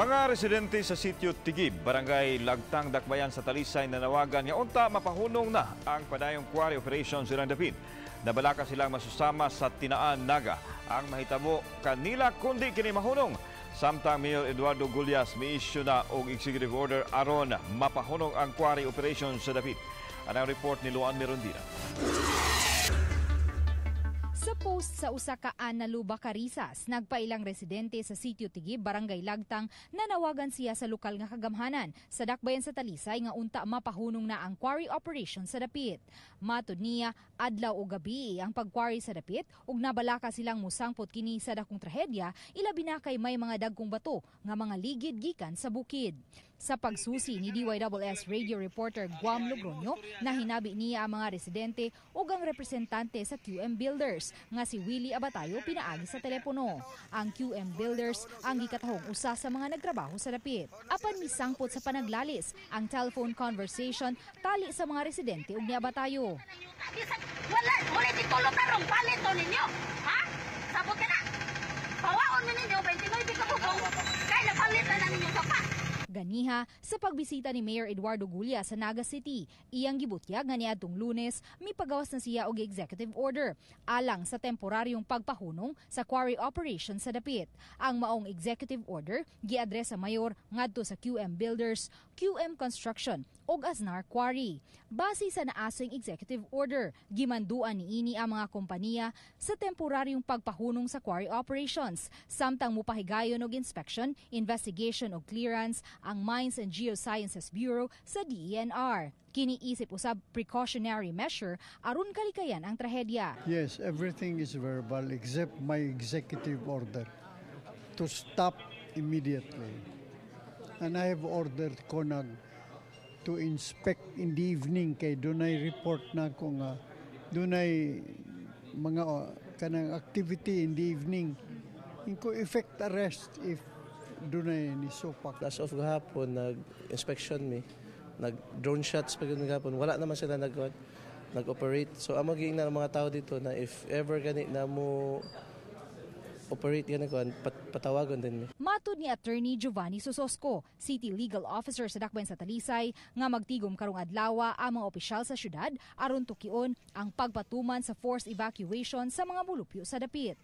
Mga residente sa Sitio Tigib, barangay Lagtang, Dakbayan sa Talisay nanawagan nga unta mapahunong na ang padayong quarry operations silang dapit. Nabalaka silang masusama sa tinaan Naga. Ang mahitabo kanila kundi kini mahunong. Samtang Mayor Eduardo Gulyas mi-issue na og executive order aron mapahunong ang quarry operations sa dapit. Anang report ni Luan Mirondina. Sa post sa usa ka Analuba Carisas, nagpailang residente sa Sitio Tigib, barangay Lagtang, nanawagan siya sa lokal nga kagamhanan sa Dakbayan sa Talisay nga unta mapahunong na ang quarry operation sa dapit. Matud niya, adlaw o gabi ang pag-quarry sa dapit ug nabalaka silang musangpot kini sa dakong trahedya, ilabi na kay may mga dagkong bato nga mga ligid gikan sa bukid. Sa pagsusi ni DYSS radio reporter Guam Logroño, na hinabi niya ang mga residente ug ang representante sa QM Builders nga si Willie Abatayo pinaagi sa telepono. Ang QM Builders ang gikatahong usa sa mga nagtrabaho sa dapit. Apan misangpot sa panaglalis ang telephone conversation tali sa mga residente ug ni Abatayo. Wala titulo karong palito ninyo. Ha? Sabot ka na. Pawaon mo ninyo 29 ka bukong. Kaya napalit na ninyo sa pa. Ganiha, sa pagbisita ni Mayor Eduardo Gulyas sa Naga City, iyang gibutyag nga niadtong Lunes, mipagawas na siya og executive order alang sa temporaryong pagpahunong sa quarry operation sa dapit. Ang maong executive order giadres sa mayor ngadto sa QM Builders, QM Construction ug Asnar Quarry. Base sa naasong executive order, gimanduan niini ang mga kompanya sa temporaryong pagpahunong sa quarry operations, samtang mupahigayon og inspection, investigation ug clearance ang Mines and Geosciences Bureau sa DENR. Kiniisip usab precautionary measure aron kalikayan ang trahedya. Yes, everything is verbal except my executive order to stop immediately. And I have ordered Konag to inspect in the evening kay dunay report na ko nga dunay mga kanang activity in the evening. Inko effect arrest if dunay ni sopak. As of gahapon, nag-inspection mi, nag-drone shots pag gahapon, wala naman sila nag-operate. So amo giingnan ng mga tao dito na if ever gani na mo operate gani ko, patawagon din mi. Matud ni Attorney Giovanni Sososco, City Legal Officer sa Dakbayan sa Talisay, nga magtigom karong adlaw ang mga opisyal sa syudad aron tukion ang pagpatuman sa forced evacuation sa mga mulupyo sa dapit.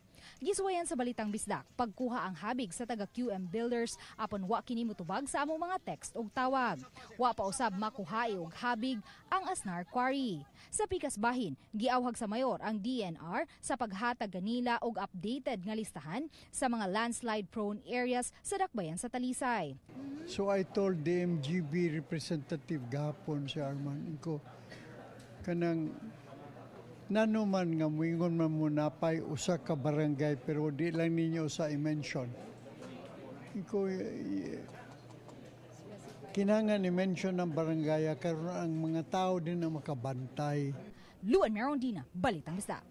Giswayan sa Balitang Bisdak, pagkuha ang habig sa taga QM Builders apan wa kini motubag sa among mga text og tawag. Wa pa usab makuhae og habig ang Asnar Quarry. Sa pikas bahin, giawhag sa mayor ang DNR sa paghatag kanila og updated nga listahan sa mga landslide prone areas sa Dakbayan sa Talisay. So I told the MGB representative gahapon si Arman ko kanang nanuman nga muingon man mo napay usa ka barangay pero di lang ninyo sa i-mention. Iko kinangan i-mention ng barangay karon ang mga tao din na makabantay. Luan Mirondina, Balitang Bisdak.